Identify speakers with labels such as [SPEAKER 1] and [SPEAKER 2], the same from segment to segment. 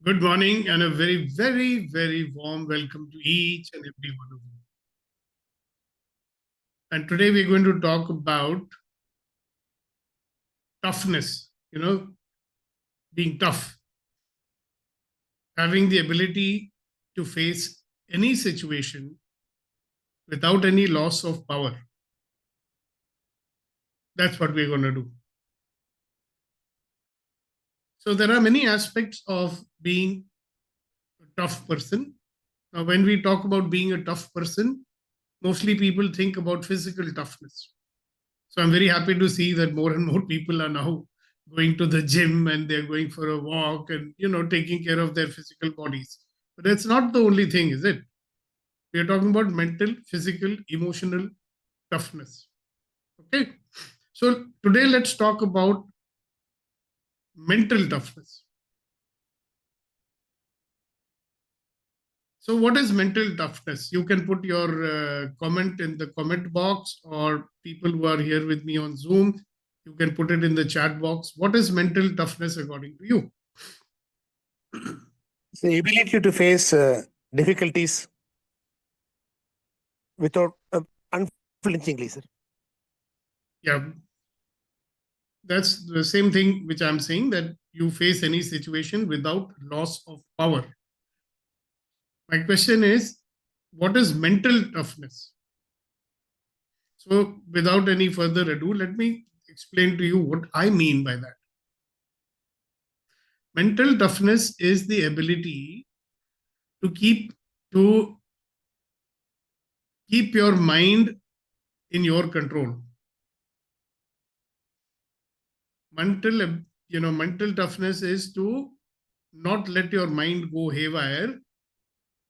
[SPEAKER 1] Good morning and a very, very, very warm welcome to each and every one of you. And today we're going to talk about toughness, being tough, having the ability to face any situation without any loss of power. That's what we're going to do. So there are many aspects of being a tough person. Now, when we talk about being a tough person, mostly people think about physical toughness. So I'm very happy to see that more and more people are now going to the gym and they're going for a walk and taking care of their physical bodies. But that's not the only thing, is it? We are talking about mental, physical, emotional toughness. Okay. So today let's talk about mental toughness. So what is mental toughness? You can put your comment in the comment box, or people who are here with me on Zoom, you can put it in the chat box. What is mental toughness according to you?
[SPEAKER 2] The ability to face difficulties without unflinchingly, sir.
[SPEAKER 1] Yeah, that's the same thing which I'm saying, that you face any situation without loss of power. My question is, what is mental toughness? So, without any further ado, let me explain to you what I mean by that. Mental toughness is the ability to to keep your mind in your control. Mental toughness is to not let your mind go haywire,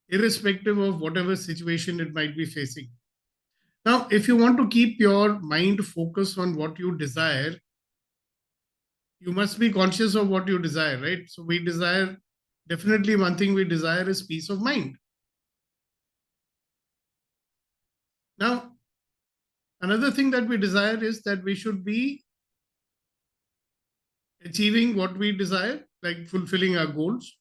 [SPEAKER 1] irrespective of whatever situation it might be facing. Now, if you want to keep your mind focused on what you desire, you must be conscious of what you desire, right? So we desire, definitely one thing we desire is peace of mind. Now, another thing that we desire is that we should be achieving what we desire, like fulfilling our goals.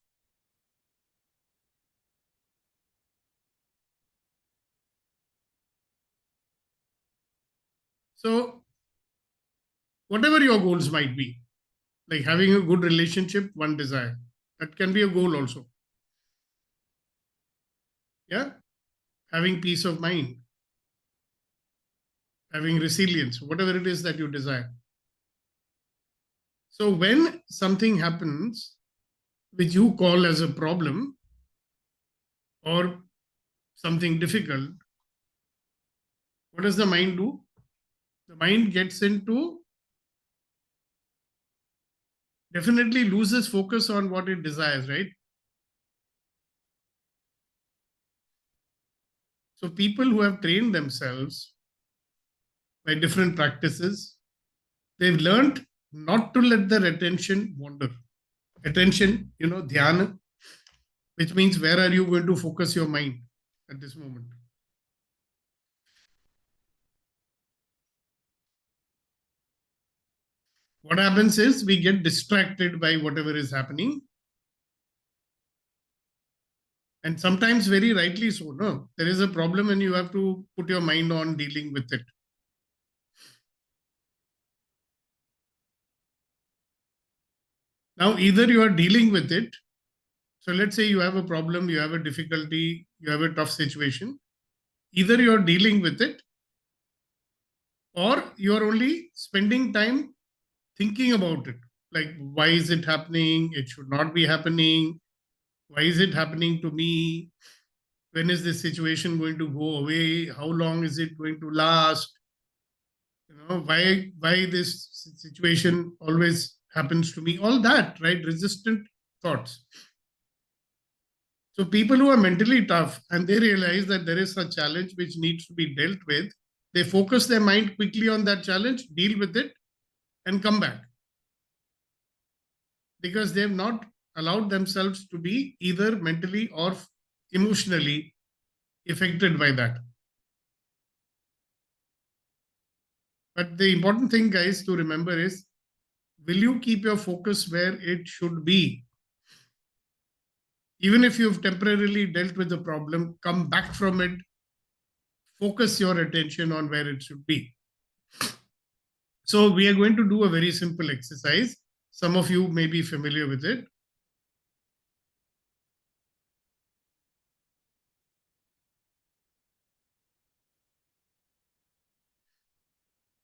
[SPEAKER 1] So, whatever your goals might be, like having a good relationship, one desire, that can be a goal also. Yeah, having peace of mind, having resilience, whatever it is that you desire. So when something happens which you call as a problem or something difficult, what does the mind do? The mind gets into, definitely loses focus on what it desires, right? So people who have trained themselves by different practices, they've learned not to let their attention wander. Attention, dhyana, which means where are you going to focus your mind at this moment? What happens is we get distracted by whatever is happening. And sometimes very rightly so. No, there is a problem and you have to put your mind on dealing with it. Now, either you are dealing with it. So let's say you have a problem, you have a difficulty, you have a tough situation. Either you are dealing with it, or you are only spending time thinking about it. Like, why is it happening? It should not be happening. Why is it happening to me? When is this situation going to go away? How long is it going to last? Why this situation always happens to me? All that, right? Resistant thoughts. So people who are mentally tough and they realize that there is a challenge which needs to be dealt with, they focus their mind quickly on that challenge, deal with it, and come back. Because they have not allowed themselves to be either mentally or emotionally affected by that. But the important thing, guys, to remember is, will you keep your focus where it should be? Even if you've temporarily dealt with the problem, come back from it, focus your attention on where it should be. So we are going to do a very simple exercise. Some of you may be familiar with it.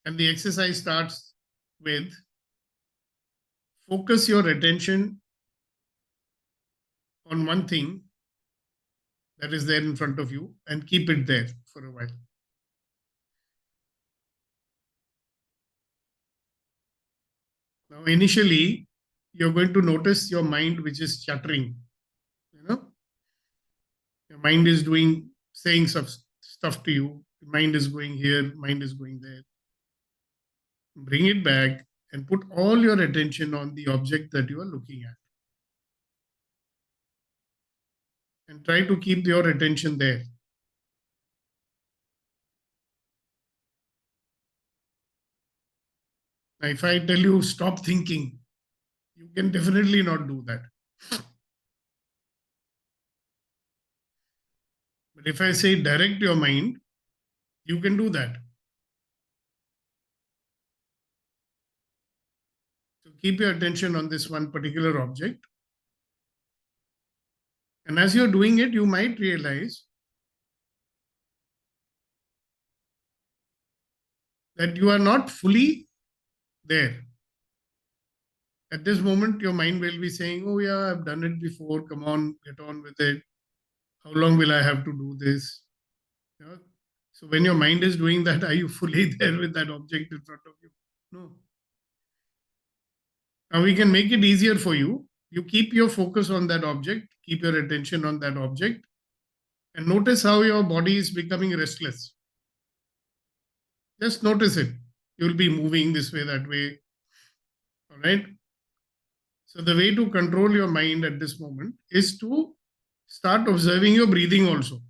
[SPEAKER 1] And the exercise starts with focus your attention on one thing that is there in front of you and keep it there for a while. Now, initially, you're going to notice your mind, which is chattering. Your mind is saying stuff to you. Your mind is going here, mind is going there. Bring it back and put all your attention on the object that you are looking at. And try to keep your attention there. Now, if I tell you stop thinking, you can definitely not do that. But if I say direct your mind, you can do that. So keep your attention on this one particular object. And as you're doing it, you might realize that you are not fully there. At this moment, your mind will be saying, oh yeah, I've done it before. Come on, get on with it. How long will I have to do this? Yeah. So when your mind is doing that, are you fully there with that object in front of you? No. Now we can make it easier for you. You keep your focus on that object, keep your attention on that object, and notice how your body is becoming restless. Just notice it. You'll be moving this way, that way. All right. So the way to control your mind at this moment is to start observing your breathing also.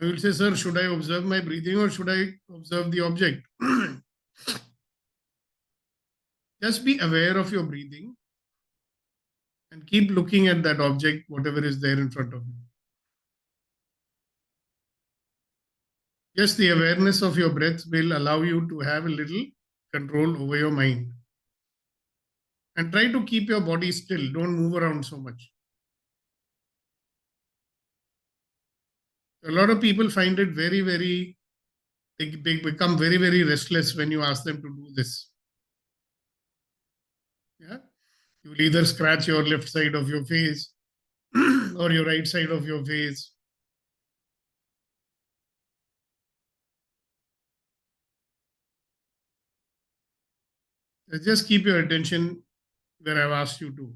[SPEAKER 1] I will say, sir, should I observe my breathing or should I observe the object? Just be aware of your breathing and keep looking at that object, whatever is there in front of you. Just the awareness of your breath will allow you to have a little control over your mind. And try to keep your body still. Don't move around so much. A lot of people find it they become very, very restless when you ask them to do this. Yeah. You will either scratch your left side of your face or your right side of your face. Just keep your attention where I've asked you to.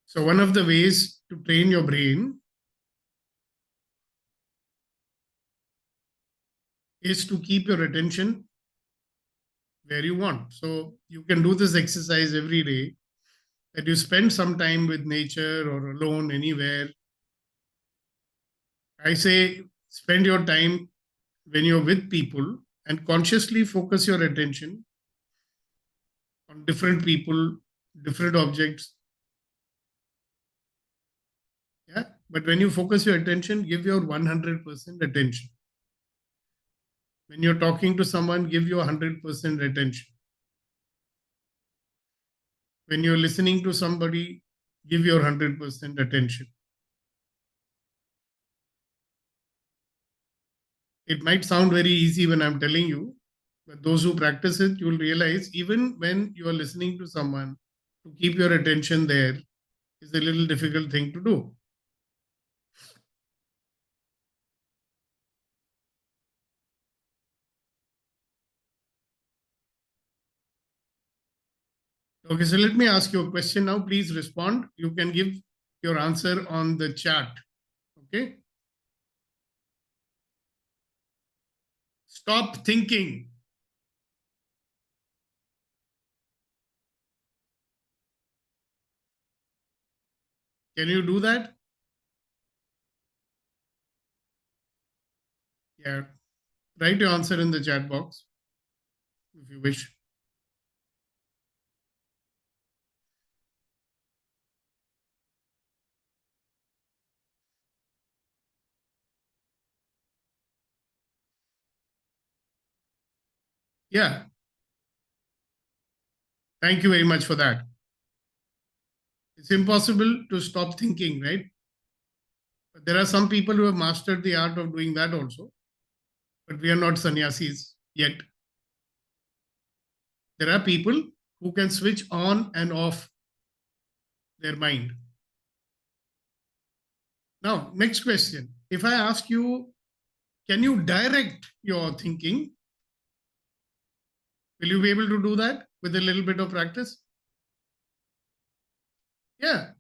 [SPEAKER 1] So one of the ways to train your brain is to keep your attention where you want. So you can do this exercise every day, that you spend some time with nature or alone anywhere. I say spend your time when you're with people and consciously focus your attention on different people, different objects. Yeah. But when you focus your attention, give your 100% attention. When you're talking to someone, give your 100% attention. When you're listening to somebody, give your 100% attention. It might sound very easy when I'm telling you, but those who practice it, you'll realize even when you are listening to someone, to keep your attention there is a little difficult thing to do. Okay, so let me ask you a question now. Please respond. You can give your answer on the chat. Okay. Stop thinking. Can you do that? Yeah. Write your answer in the chat box if you wish. Yeah. Thank you very much for that. It's impossible to stop thinking, right? But there are some people who have mastered the art of doing that also. But we are not sannyasis yet. There are people who can switch on and off their mind. Now, next question. If I ask you, can you direct your thinking? Will you be able to do that with a little bit of practice? Yeah.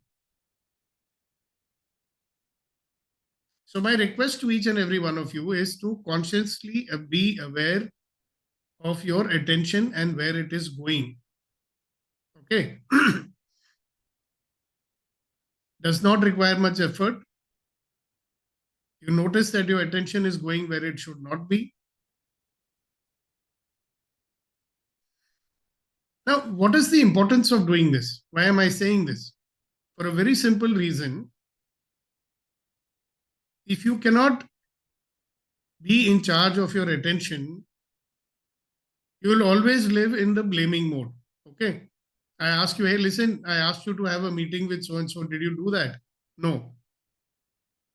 [SPEAKER 1] So my request to each and every one of you is to consciously be aware of your attention and where it is going. Okay. Does not require much effort. You notice that your attention is going where it should not be. Now, what is the importance of doing this? Why am I saying this? For a very simple reason. If you cannot be in charge of your attention, you will always live in the blaming mode. Okay. I ask you, hey, listen, I asked you to have a meeting with so and so. Did you do that? No.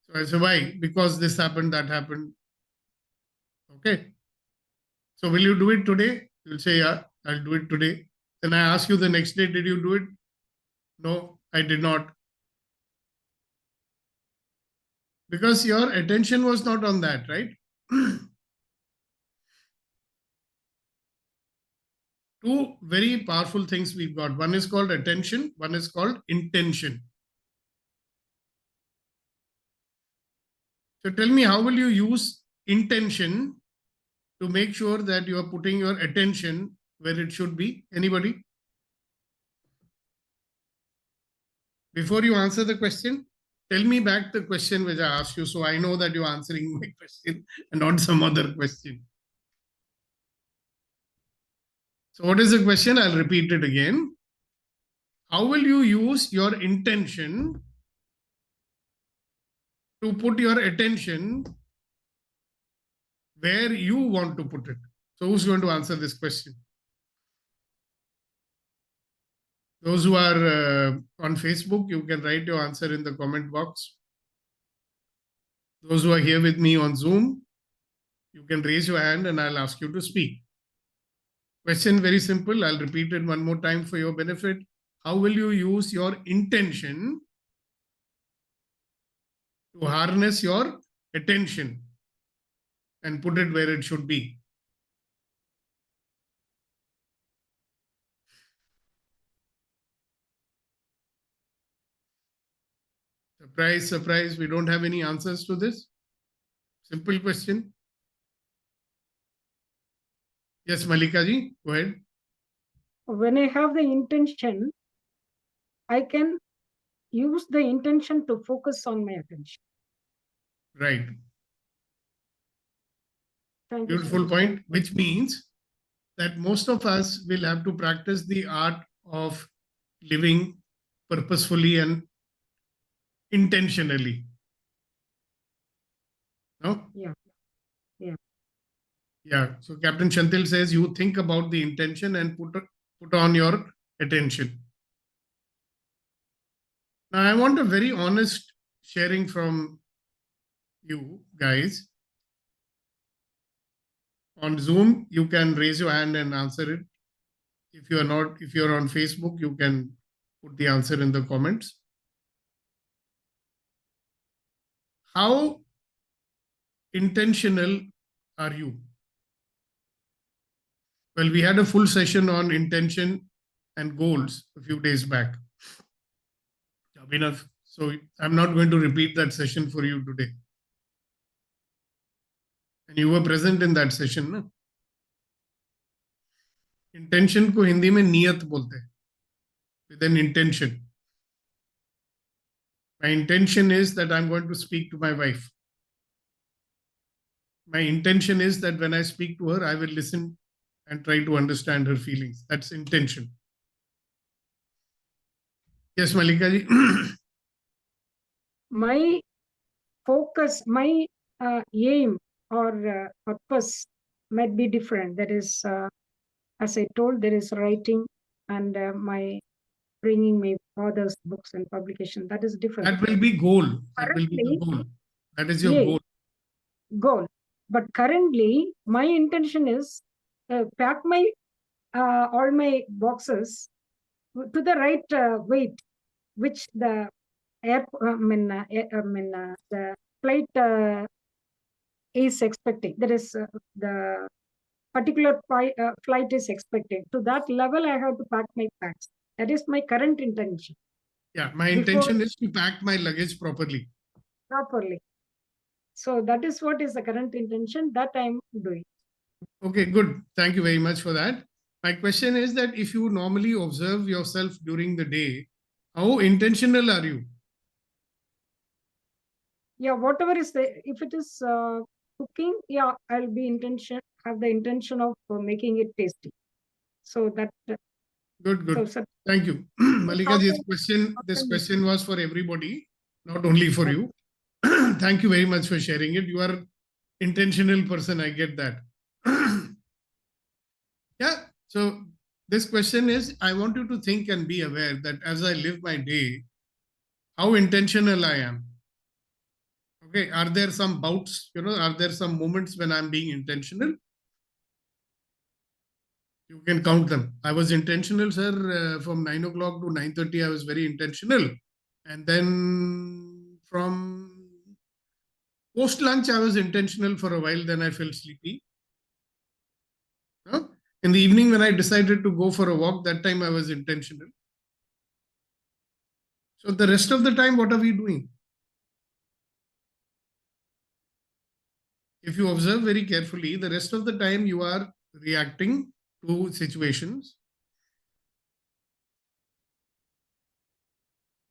[SPEAKER 1] So I say, why? Because this happened, that happened. Okay. So will you do it today? You'll say, yeah, I'll do it today. Then I ask you the next day, did you do it? No, I did not. Because your attention was not on that, right? Two very powerful things we've got. One is called attention, one is called intention. So tell me, how will you use intention to make sure that you are putting your attention where it should be? Anybody? Before you answer the question, tell me back the question which I asked you so I know that you're answering my question and not some other question. So what is the question? I'll repeat it again. How will you use your intention to put your attention where you want to put it? So who's going to answer this question? Those who are on Facebook, you can write your answer in the comment box. Those who are here with me on Zoom, you can raise your hand and I'll ask you to speak. Question very simple. I'll repeat it one more time for your benefit. How will you use your intention to harness your attention and put it where it should be? Surprise, surprise. We don't have any answers to this. Simple question. Yes, Malika ji, go ahead.
[SPEAKER 3] When I have the intention, I can use the intention to focus on my attention.
[SPEAKER 1] Right.
[SPEAKER 3] Thank you,
[SPEAKER 1] Beautiful
[SPEAKER 3] sir.
[SPEAKER 1] point, which means that most of us will have to practice the art of living purposefully and intentionally. No?
[SPEAKER 3] Yeah. Yeah.
[SPEAKER 1] Yeah. So Captain Chantil says you think about the intention and put on your attention. Now I want a very honest sharing from you guys. On Zoom, you can raise your hand and answer it. If you're on Facebook, you can put the answer in the comments. How intentional are you? Well, we had a full session on intention and goals a few days back. Enough. So I'm not going to repeat that session for you today. And you were present in that session, na? Intention को हिंदी में नियत बोलते हैं. With an intention. My intention is that I'm going to speak to my wife. My intention is that when I speak to her, I will listen and try to understand her feelings. That's intention. Yes, Malika ji.
[SPEAKER 3] My focus, my aim or purpose might be different. That is, as I told, there is writing and my bringing my father's books and publication. That is different.
[SPEAKER 1] That will be goal. That will be the
[SPEAKER 3] Currently,
[SPEAKER 1] goal. That is your
[SPEAKER 3] yeah,
[SPEAKER 1] goal.
[SPEAKER 3] goal. But currently, my intention is pack my all my boxes to the right weight, which the the flight is expecting. That is the particular flight is expected. To that level, I have to pack my packs. That is my current intention.
[SPEAKER 1] Yeah, my
[SPEAKER 3] Before-
[SPEAKER 1] intention is to pack my luggage properly.
[SPEAKER 3] Properly. So that is what is the current intention that I'm doing.
[SPEAKER 1] Okay, good. Thank you very much for that. My question is that if you normally observe yourself during the day, how intentional are you?
[SPEAKER 3] Yeah, whatever is the, if it is cooking, yeah, I'll be have the intention of making it tasty. So that
[SPEAKER 1] Good, good.
[SPEAKER 3] so
[SPEAKER 1] Thank you. Malika ji, this question was for everybody, not only for you. Thank you very much for sharing it. You are intentional person, I get that. Yeah, so this question is, I want you to think and be aware that as I live my day, how intentional I am. Okay, are there some bouts, are there some moments when I'm being intentional? You can count them. I was intentional, sir, from 9 o'clock to 9:30, I was very intentional. And then from post lunch, I was intentional for a while, then I felt sleepy. Huh? In the evening, when I decided to go for a walk, that time I was intentional. So the rest of the time, what are we doing? If you observe very carefully, the rest of the time you are reacting to situations,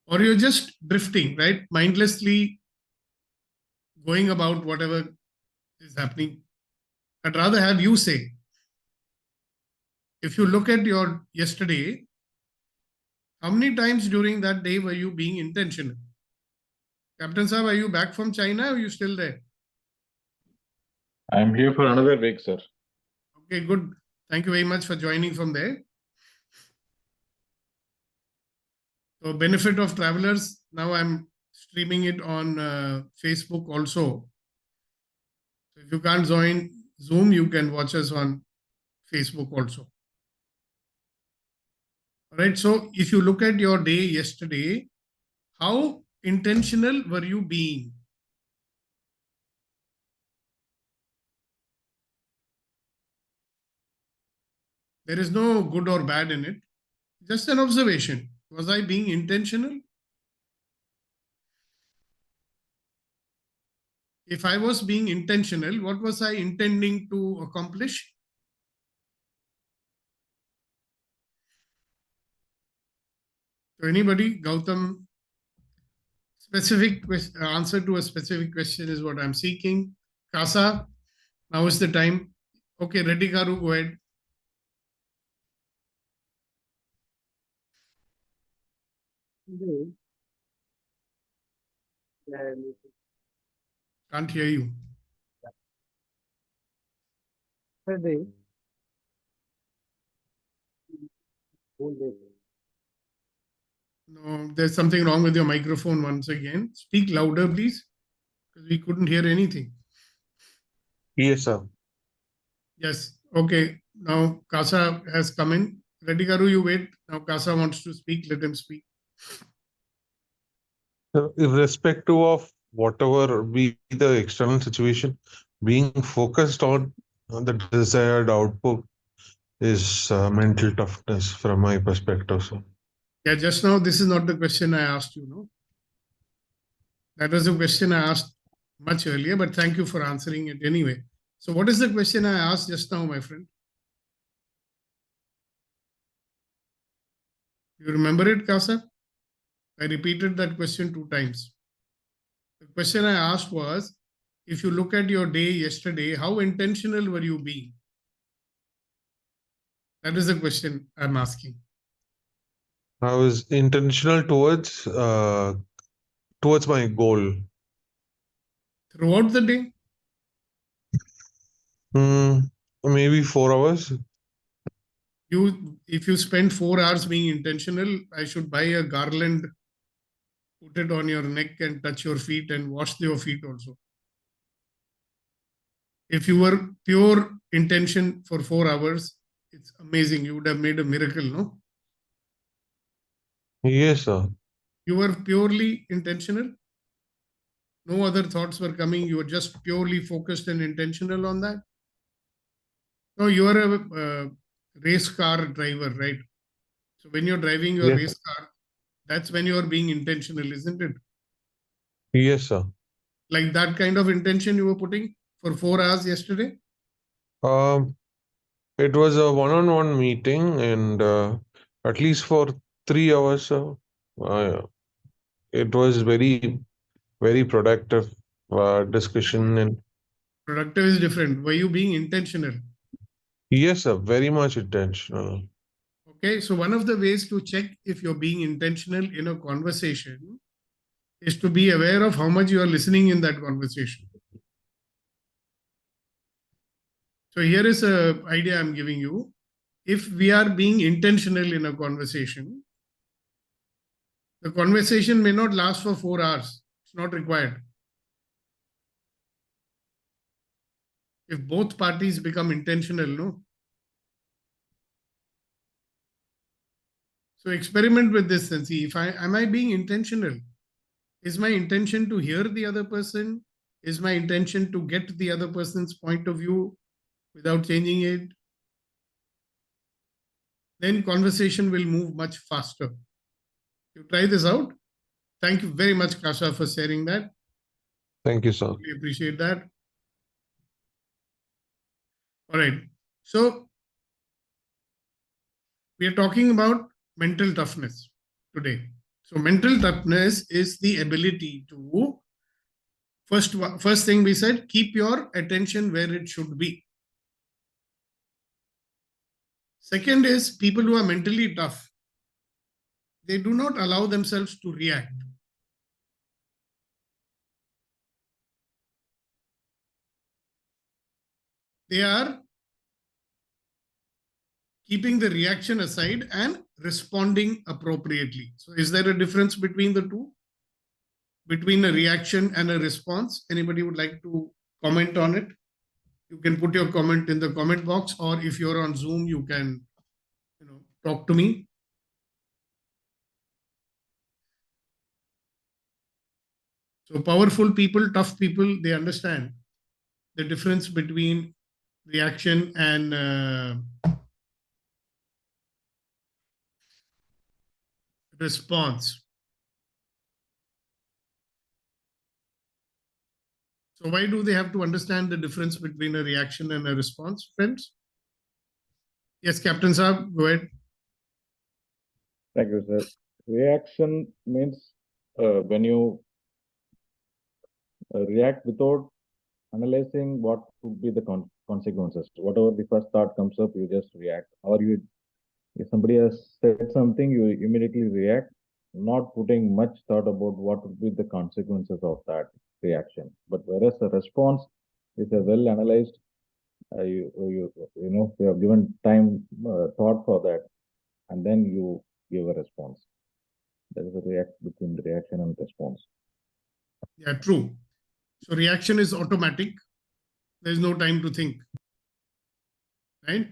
[SPEAKER 1] or you're just drifting, right? Mindlessly going about whatever is happening. I'd rather have you say, if you look at your yesterday, how many times during that day were you being intentional? Captain Saab, are you back from China or are you still there?
[SPEAKER 4] I'm here for another week, sir.
[SPEAKER 1] Okay, good. Thank you very much for joining from there. So benefit of travelers, now I'm streaming it on Facebook also. So if you can't join Zoom, you can watch us on Facebook also. All right, so if you look at your day yesterday, how intentional were you being? There is no good or bad in it. Just an observation. Was I being intentional? If I was being intentional, what was I intending to accomplish? So anybody, Gautam, specific answer to a specific question is what I'm seeking. Kasa, now is the time. Okay, Reddy Garu, go ahead. Can't hear you. No, there's something wrong with your microphone once again. Speak louder, please, because we couldn't hear anything.
[SPEAKER 5] Yes, sir.
[SPEAKER 1] Yes. Okay. Now Kasa has come in. Reddy Garu, you wait. Now Kasa wants to speak. Let him speak.
[SPEAKER 5] So, irrespective of whatever be the external situation, being focused on the desired output is mental toughness from my perspective. So,
[SPEAKER 1] Yeah, just now, this is not the question I asked you, no? That was a question I asked much earlier, but thank you for answering it anyway. So what is the question I asked just now, my friend? You remember it, Kasa? I repeated that question 2 times. The question I asked was, if you look at your day yesterday, how intentional were you being? That is the question I'm asking.
[SPEAKER 5] I was intentional towards my goal.
[SPEAKER 1] Throughout the day?
[SPEAKER 5] Maybe 4 hours.
[SPEAKER 1] If you spend 4 hours being intentional, I should buy a garland, put it on your neck and touch your feet and wash your feet also. If you were pure intention for 4 hours, it's amazing. You would have made a miracle, no?
[SPEAKER 5] Yes, sir.
[SPEAKER 1] You were purely intentional. No other thoughts were coming. You were just purely focused and intentional on that. No, you are a race car driver, right? So when you're driving your
[SPEAKER 5] Yes.
[SPEAKER 1] race car, that's when you're being intentional, isn't it?
[SPEAKER 5] Yes, sir.
[SPEAKER 1] Like that kind of intention you were putting for 4 hours yesterday?
[SPEAKER 5] It was a one-on-one meeting, and at least for 3 hours, it was very, very productive discussion. And
[SPEAKER 1] Productive is different. Were you being intentional?
[SPEAKER 5] yes, sir, very much intentional.
[SPEAKER 1] Okay, so one of the ways to check if you're being intentional in a conversation is to be aware of how much you are listening in that conversation. So here is an idea I'm giving you. If we are being intentional in a conversation, the conversation may not last for 4 hours. It's not required. If both parties become intentional, no? So experiment with this and see if am I being intentional? Is my intention to hear the other person? Is my intention to get the other person's point of view without changing it? Then conversation will move much faster. You try this out. Thank you very much, Kasha, for sharing that.
[SPEAKER 5] Thank you, sir.
[SPEAKER 1] We appreciate that. All right. So we are talking about mental toughness today. So mental toughness is the ability to, first thing we said, keep your attention where it should be. Second is people who are mentally tough. They do not allow themselves to react. They are keeping the reaction aside and responding appropriately. So is there a difference between the two? Between a reaction and a response? Anybody would like to comment on it? You can put your comment in the comment box, or if you're on Zoom, you can talk to me. So powerful people, tough people, they understand the difference between reaction and response. So why do they have to understand the difference between a reaction and a response, friends? Yes, Captain Saab, go ahead.
[SPEAKER 4] Thank you, sir. Reaction means when you react without analyzing what would be the consequences. Whatever the first thought comes up, you just react. Or if somebody has said something, you immediately react, not putting much thought about what would be the consequences of that reaction. But whereas a response is a well analyzed, you have given time thought for that, and then you give a response. There is a between the reaction and response.
[SPEAKER 1] Yeah, true. So reaction is automatic. There is no time to think. Right?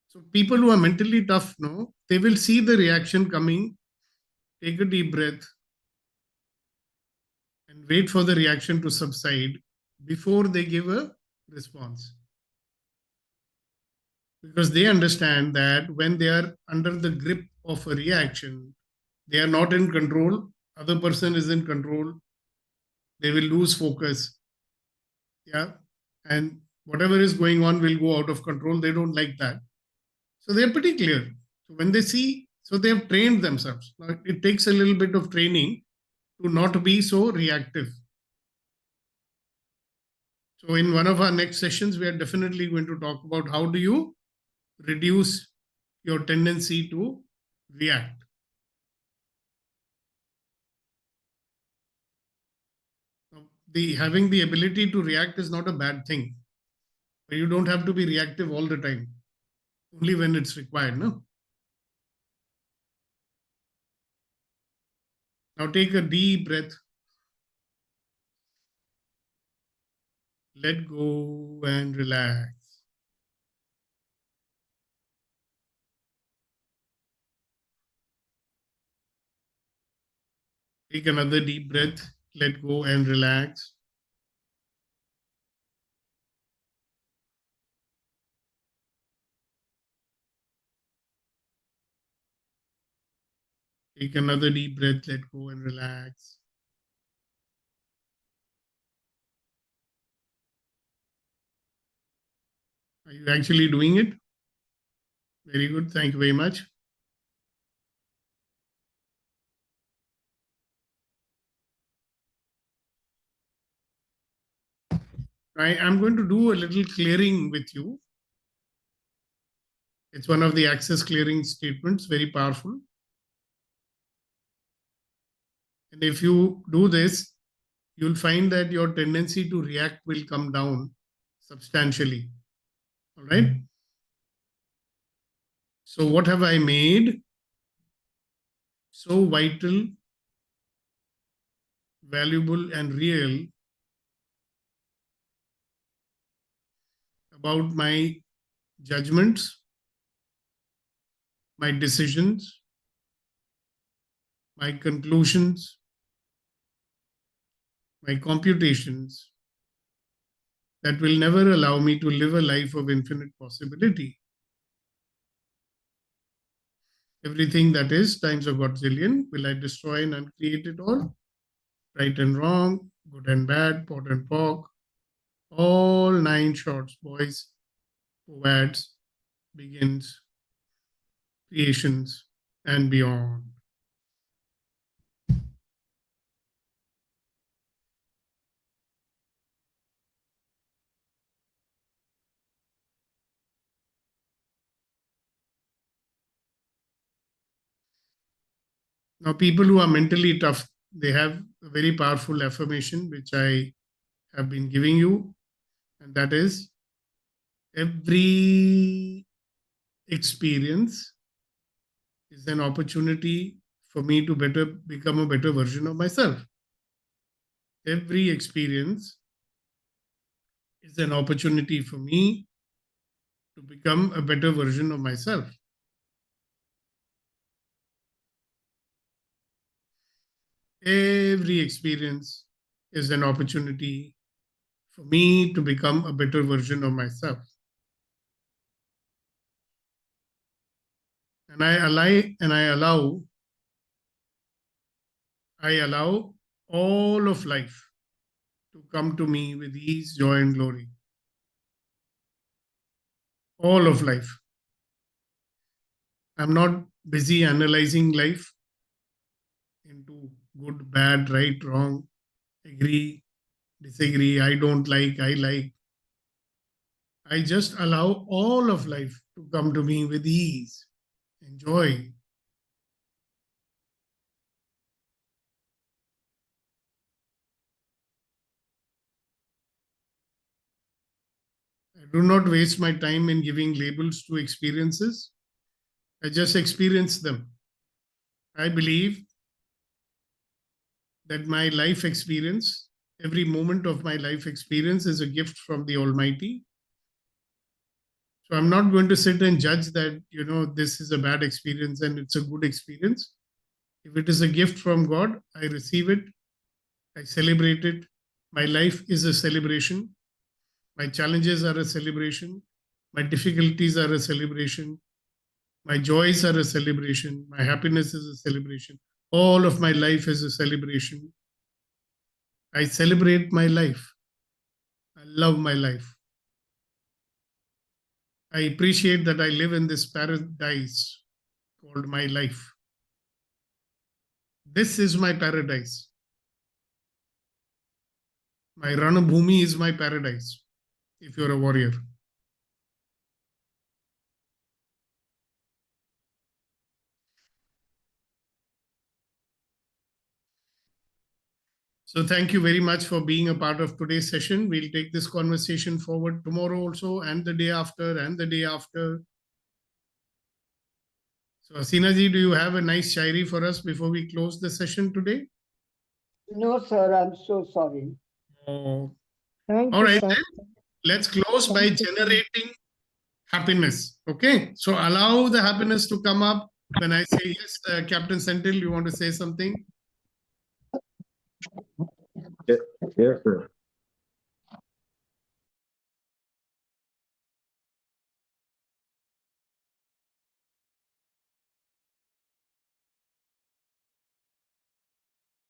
[SPEAKER 1] So people who are mentally tough, no, they will see the reaction coming, take a deep breath, and wait for the reaction to subside before they give a response. Because they understand that when they are under the grip of a reaction, they are not in control, other person is in control, they will lose focus. Yeah. And whatever is going on will go out of control. They don't like that. So they're pretty clear. So when they see So they have trained themselves. Now, it takes a little bit of training to not be so reactive. So in one of our next sessions, we are definitely going to talk about how do you reduce your tendency to react. Having the ability to react is not a bad thing. But you don't have to be reactive all the time, only when it's required. No? Now take a deep breath. Let go and relax. Take another deep breath. Let go and relax. Take another deep breath. Let go and relax. Are you actually doing it? Very good. Thank you very much. I'm going to do a little clearing with you. It's one of the access clearing statements, very powerful. And if you do this, you'll find that your tendency to react will come down substantially. All right. So what have I made so vital, valuable, and real about my judgments, my decisions, my conclusions, my computations, that will never allow me to live a life of infinite possibility? Everything that is times a godzillion, will I destroy and uncreate it all? Right and wrong, good and bad, pot and pock, all 9 shorts, boys, poets, begins, creations, and beyond. Now, people who are mentally tough, they have a very powerful affirmation, which I have been giving you, and that is, every experience is an opportunity for me to become a better version of myself. Every experience is an opportunity for me to become a better version of myself. Every experience is an opportunity for me to become a better version of myself. And I allow all of life to come to me with ease, joy, and glory. All of life. I'm not busy analyzing life into good, bad, right, wrong, agree, disagree, I don't like, I like. I just allow all of life to come to me with ease and joy. I do not waste my time in giving labels to experiences. I just experience them. I believe that my life experience, every moment of my life experience, is a gift from the Almighty. So I'm not going to sit and judge that, this is a bad experience and it's a good experience. If it is a gift from God, I receive it. I celebrate it. My life is a celebration. My challenges are a celebration. My difficulties are a celebration. My joys are a celebration. My happiness is a celebration. All of my life is a celebration. I celebrate my life. I love my life. I appreciate that I live in this paradise called my life. This is my paradise. My Ranabhumi is my paradise, if you're a warrior. So thank you very much for being a part of today's session. We'll take this conversation forward tomorrow also, and the day after, and the day after. So Asina ji, do you have a nice shairi for us before we close the session today?
[SPEAKER 6] No, sir, I'm so sorry.
[SPEAKER 1] Oh,
[SPEAKER 3] Thank
[SPEAKER 1] all
[SPEAKER 3] you,
[SPEAKER 1] right,
[SPEAKER 3] sir.
[SPEAKER 1] then. Let's close by
[SPEAKER 3] Thank you.
[SPEAKER 1] generating happiness. Okay, so allow the happiness to come up when I say yes. Captain Senthil, you want to say something?
[SPEAKER 4] Yes, sir.